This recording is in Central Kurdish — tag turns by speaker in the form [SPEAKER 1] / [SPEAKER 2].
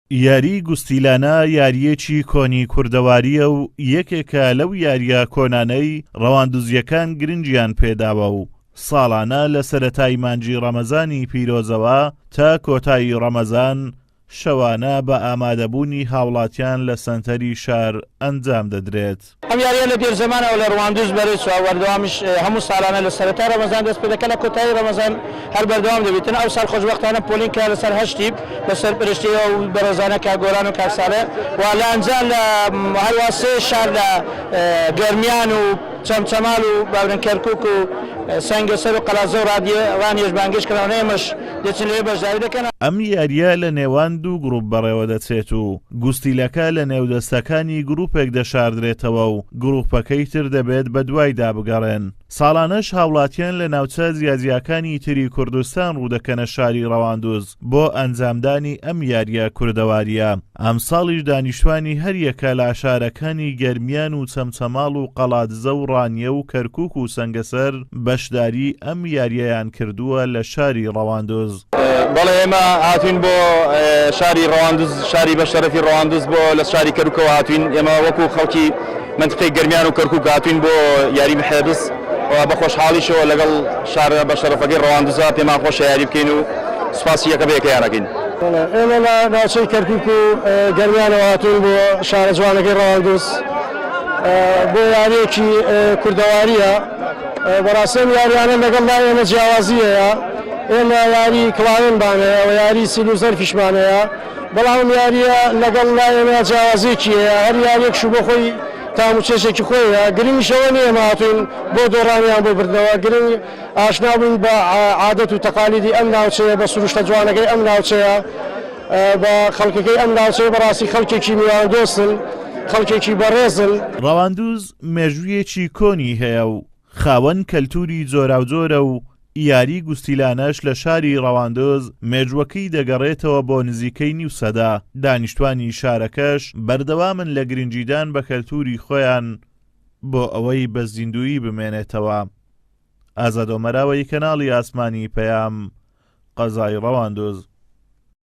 [SPEAKER 1] یاری گوستیلانە یاریەکی کۆنی کوردەواریە و یەکێکە لەو یاریە کۆنانەی ڕەواندوزیەکان گرنگیان پێداوە و ساڵانە لە سەرەتای مانگی ڕەمەزانی پیرۆزەوە تا کۆتایی ڕەمەزان شەوانە بە ئامادەبوونی هاوڵاتیان لە سەنتەری شار ئەنجام دەدرێت.
[SPEAKER 2] ئەم یاریە لە پێرزەمانەوە لە ڕەواندوز بەرەی وەردەوامیش هەموو ساڵانە لە سەرەتا ڕەمەزان دەست پێ دەکەن، لە کۆتایی ڕەمەزان هەر بەردەوام دەبێتن. ئەو ساڵ خۆشبەختانە پۆلینکە لەسەر هەشتی لەسەر پرشتیەوە و بەڕێزانە کاگۆران و کاکسارە و لە ئەنجام لە هەروە سێ شار لە گەرمیان و چەمچەماڵ و باورن کەرکووک و سەنگەسەر و قەلازە و ڕانیێژ بانگێشکردنەوە ئێمەش دەچین لێ بەشداری دەکەن.
[SPEAKER 1] ئەم یاریە لە نێوان دوو گروپ بەڕێوە دەچێت و گوستیلەکە لە نێودەستەکانی گروپێک دەشاردرێتەوە و گروپەکەی تر دەبێت بە دوایدا بگەڕێن. ساڵانەش هاوڵاتیان لە ناوچە جیاجیەکانی تری کوردستان ڕوودەکەنە شاری ڕەواندوز بۆ ئەنجامدانی ئەم یاریە کوردەواریە. ئەم ساڵیش دانیشتوانی هەریەکە لە شارەکانی گەرمیان و چەمچەماڵ و قەڵاتزە و ڕانیە و کەرکووک و سەنگەسەر بەشداری ئەم یاریەیان کردووە لە شاری ڕەواندوز.
[SPEAKER 3] بەڵێ ئێمە هاتوین بۆ شاری ڕەواندوز، شاری بەشەرەفی ڕەواندوز بۆ لە شاری کەرکووکەوە هاتوین. ئێمە وەکو خەڵکی منتقەی گەرمیان و کەرکووک هاتوین بۆ یاری محێبس و بە خۆشحاڵیشەوە لەگەڵ شارە بەشەرەفەکەی ڕەواندوزە پێمان خۆشە یاری بکەین و سوپاسی یەکە بە یەکەیانەکەین.
[SPEAKER 2] ئێمە لە ناوچەی کەرکووک و گەرمیانەوە هاتوین بۆ شارە جوانەکەی ڕەواندوز بۆ یاریەکی کوردەواریە. بەڕاستەن یاریانە لەگەڵ لای ئێمە جیاوازیەیە، ئێمە یاری کڵاوێنبانەیە و یاری سیل و زەرفیشمانەیە، بەڵام یاریە لەگەڵ لای ئێمە جیاوازیەکیەیە، هەر یاریەکشو بۆ خۆی تاموچێشێکی خۆیە. گرنگیشەوە نیە ئێمە هاتوین بۆ دۆڕانیان بۆ بردنەوە، گرنگ ئاشنا بووین بە عادەت و تەقالیدی ئەم ناوچەیە، بە سروشتە جوانەکەی ئەم ناوچەیە، بە خەڵکەکەی ئەم ناوچەیە. بەڕاستی خەڵکێکی میوان دۆستن، خەڵکێکی بەڕێزن.
[SPEAKER 1] ڕەواندوز مێژوویەکی کۆنی هەیە و خاوەن کەلتوری جۆراوجۆرە و یاری گوستیلانەش لە شاری ڕەواندوز مێژوەکەی دەگەڕێتەوە بۆ نزیکەی نیو سەدا. دانیشتوانی شارەکەش بەردەوامن لە گرنگیدان بە کەلتوری خۆیان بۆ ئەوەی بە زیندویی بمێنێتەوە. ئازاد ئۆمەراوی کەناڵی ئاسمانی پەیام، قەزای ڕەواندوز.